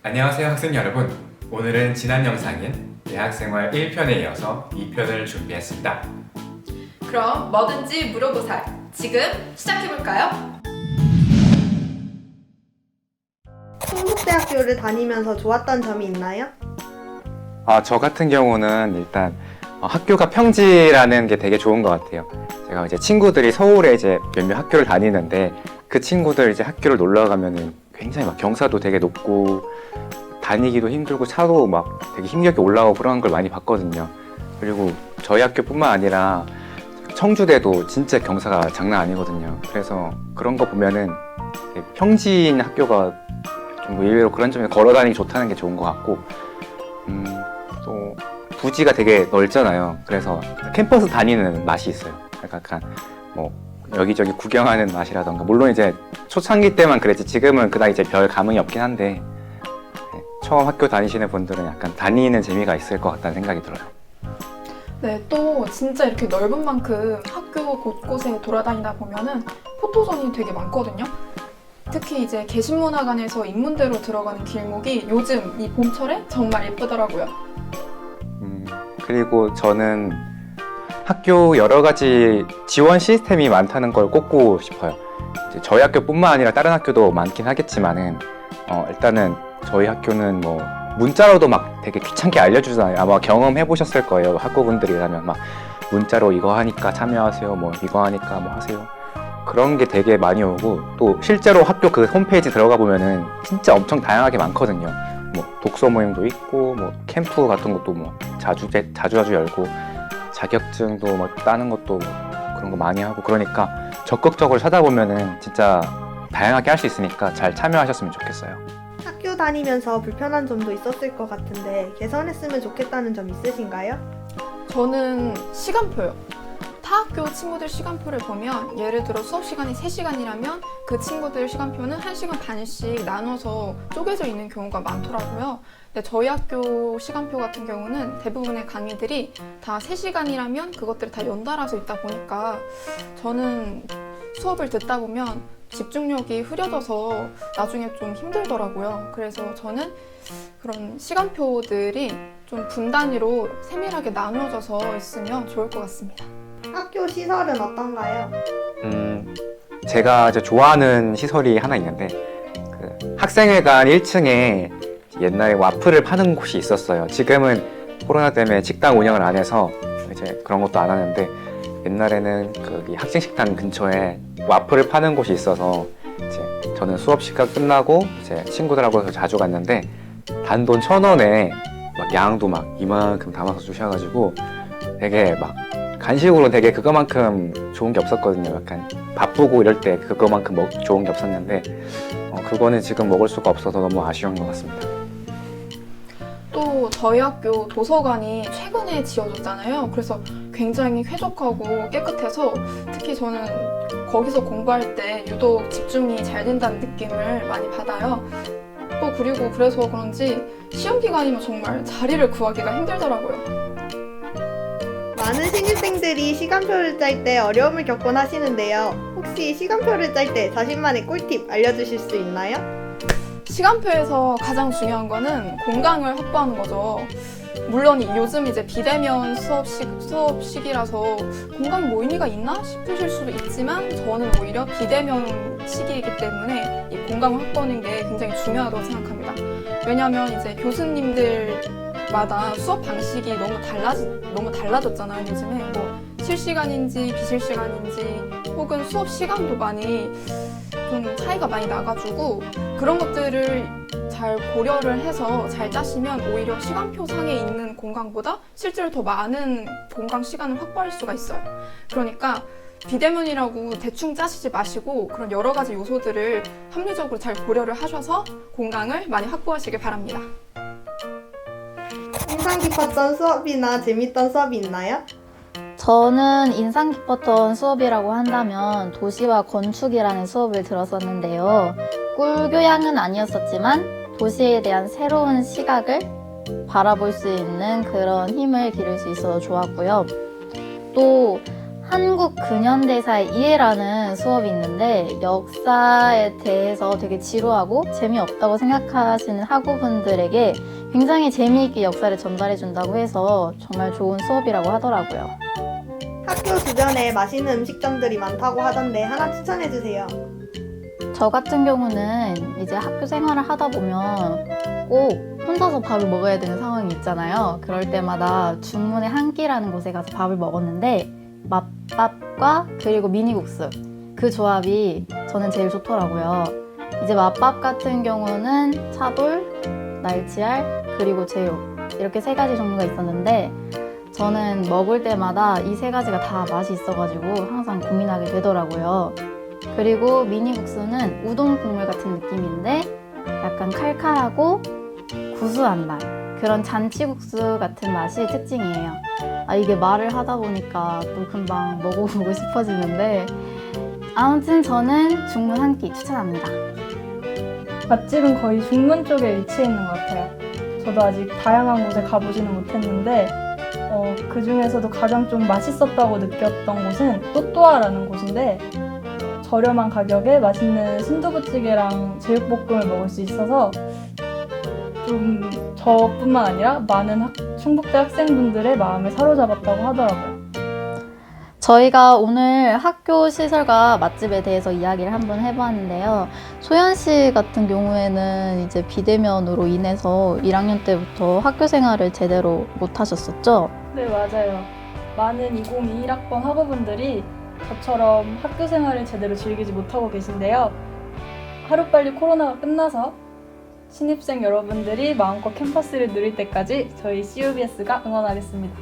안녕하세요 학생 여러분. 오늘은 지난 영상인 대학생활 1편에 이어서 2편을 준비했습니다. 그럼 뭐든지 물어보살 지금 시작해볼까요? 충북대학교를 다니면서 좋았던 점이 있나요? 저 같은 경우는 일단 학교가 평지라는 게 되게 좋은 것 같아요. 제가 이제 친구들이 서울에 이제 몇몇 학교를 다니는데 그 친구들 이제 학교를 놀러 가면은 굉장히 막 경사도 되게 높고 다니기도 힘들고 차도 막 되게 힘겹게 올라오고 그런 걸 많이 봤거든요. 그리고 저희 학교뿐만 아니라 청주대도 진짜 경사가 장난 아니거든요. 그래서 그런 거 보면은 평지인 학교가 좀 의외로 그런 점에 걸어 다니기 좋다는 게 좋은 것 같고, 또 부지가 되게 넓잖아요. 그래서 캠퍼스 다니는 맛이 있어요. 약간 뭐 여기저기 구경하는 맛이라던가, 물론 이제 초창기 때만 그랬지 지금은 그다지 이제 별 감흥이 없긴 한데, 처음 학교 다니시는 분들은 약간 다니는 재미가 있을 것 같다는 생각이 들어요. 네, 또 진짜 이렇게 넓은 만큼 학교 곳곳에 돌아다니다 보면은 포토존이 되게 많거든요. 특히 이제 개신문화관에서 인문대로 들어가는 길목이 요즘 이 봄철에 정말 예쁘더라고요. 그리고 저는 학교 여러 가지 지원 시스템이 많다는 걸 꼽고 싶어요. 이제 저희 학교뿐만 아니라 다른 학교도 많긴 하겠지만은, 일단은 저희 학교는 뭐 문자로도 막 되게 귀찮게 알려주잖아요. 아마 경험해 보셨을 거예요. 학부분들이라면 막 문자로 이거 하니까 참여하세요, 뭐 이거 하니까 뭐 하세요. 그런 게 되게 많이 오고, 또 실제로 학교 그 홈페이지 들어가 보면은 진짜 엄청 다양하게 많거든요. 뭐 독서 모임도 있고, 뭐 캠프 같은 것도 뭐 자주 열고, 자격증도 뭐 따는 것도 뭐 그런 거 많이 하고, 그러니까 적극적으로 찾아보면은 진짜 다양하게 할 수 있으니까 잘 참여하셨으면 좋겠어요. 학교 다니면서 불편한 점도 있었을 것 같은데 개선했으면 좋겠다는 점 있으신가요? 저는 시간표요. 타 학교 친구들 시간표를 보면 예를 들어 수업 시간이 3시간이라면 그 친구들 시간표는 1시간 반씩 나눠서 쪼개져 있는 경우가 많더라고요. 근데 저희 학교 시간표 같은 경우는 대부분의 강의들이 다 3시간이라면 그것들이 다 연달아서 있다 보니까 저는 수업을 듣다 보면 집중력이 흐려져서 나중에 좀 힘들더라고요. 그래서 저는 그런 시간표들이 좀 분 단위로 세밀하게 나누어져서 있으면 좋을 것 같습니다. 학교 시설은 어떤가요? 제가 이제 좋아하는 시설이 하나 있는데, 그 학생회관 1층에 옛날에 와플을 파는 곳이 있었어요. 지금은 코로나 때문에 식당 운영을 안 해서 이제 그런 것도 안 하는데, 옛날에는 그 학생 식당 근처에 와플을 파는 곳이 있어서 이제 저는 수업 시간 끝나고 이제 친구들하고 자주 갔는데, 단돈 1,000원에 막 양도 막 이만큼 담아서 주셔가지고 되게 막 간식으로 되게 그거만큼 좋은 게 없었거든요. 약간 바쁘고 이럴 때 그거만큼 좋은 게 없었는데, 그거는 지금 먹을 수가 없어서 너무 아쉬운 것 같습니다. 또 저희 학교 도서관이 최근에 지어졌잖아요. 그래서 굉장히 쾌적하고 깨끗해서 특히 저는 거기서 공부할 때 유독 집중이 잘 된다는 느낌을 많이 받아요. 또 그리고 그래서 그런지 시험 기간이면 정말 자리를 구하기가 힘들더라고요. 많은 신입생들이 시간표를 짤 때 어려움을 겪곤 하시는데요. 혹시 시간표를 짤 때 자신만의 꿀팁 알려주실 수 있나요? 시간표에서 가장 중요한 거는 공강을 확보하는 거죠. 물론 요즘 이제 비대면 수업 시기라서 공강이 뭐 의미가 있나 싶으실 수도 있지만, 저는 오히려 비대면 시기이기 때문에 이 공강 확보하는 게 굉장히 중요하다고 생각합니다. 왜냐하면 이제 교수님들마다 수업 방식이 너무 달라졌잖아요. 요즘에 뭐 실시간인지 비실시간인지 혹은 수업 시간도 많이 좀 차이가 많이 나가지고, 그런 것들을 잘 고려를 해서 잘 짜시면 오히려 시간표 상에 있는 공강보다 실제로 더 많은 공강 시간을 확보할 수가 있어요. 그러니까 비대면이라고 대충 짜시지 마시고 그런 여러 가지 요소들을 합리적으로 잘 고려를 하셔서 공강을 많이 확보하시길 바랍니다. 인상 깊었던 수업이나 재밌던 수업이 있나요? 저는 인상 깊었던 수업이라고 한다면 도시와 건축이라는 수업을 들었었는데요. 꿀교양은 아니었었지만 도시에 대한 새로운 시각을 바라볼 수 있는 그런 힘을 기를 수 있어서 좋았고요. 또 한국 근현대사의 이해라는 수업이 있는데 역사에 대해서 되게 지루하고 재미없다고 생각하시는 학우분들에게 굉장히 재미있게 역사를 전달해준다고 해서 정말 좋은 수업이라고 하더라고요. 학교 주변에 맛있는 음식점들이 많다고 하던데 하나 추천해주세요. 저 같은 경우는 이제 학교 생활을 하다 보면 꼭 혼자서 밥을 먹어야 되는 상황이 있잖아요. 그럴 때마다 중문의 한 끼라는 곳에 가서 밥을 먹었는데 맛밥과 그리고 미니국수 그 조합이 저는 제일 좋더라고요. 이제 맛밥 같은 경우는 차돌, 날치알, 그리고 제육 이렇게 3가지 종류가 있었는데 저는 먹을 때마다 이 3가지가 다 맛이 있어가지고 항상 고민하게 되더라고요. 그리고 미니국수는 우동 국물 같은 느낌인데 약간 칼칼하고 구수한 맛, 그런 잔치국수 같은 맛이 특징이에요. 이게 말을 하다 보니까 또 금방 먹어보고 싶어지는데 아무튼 저는 중문 한 끼 추천합니다. 맛집은 거의 중문 쪽에 위치해 있는 것 같아요. 저도 아직 다양한 곳에 가보지는 못했는데 그 중에서도 가장 좀 맛있었다고 느꼈던 곳은 또또아라는 곳인데 저렴한 가격에 맛있는 순두부찌개랑 제육볶음을 먹을 수 있어서 좀 저뿐만 아니라 많은 충북대 학생분들의 마음을 사로잡았다고 하더라고요. 저희가 오늘 학교 시설과 맛집에 대해서 이야기를 한번 해봤는데요. 소연 씨 같은 경우에는 이제 비대면으로 인해서 1학년 때부터 학교 생활을 제대로 못 하셨었죠? 네, 맞아요. 많은 2021학번 학우분들이 저처럼 학교 생활을 제대로 즐기지 못하고 계신데요. 하루빨리 코로나가 끝나서 신입생 여러분들이 마음껏 캠퍼스를 누릴 때까지 저희 CUBS가 응원하겠습니다.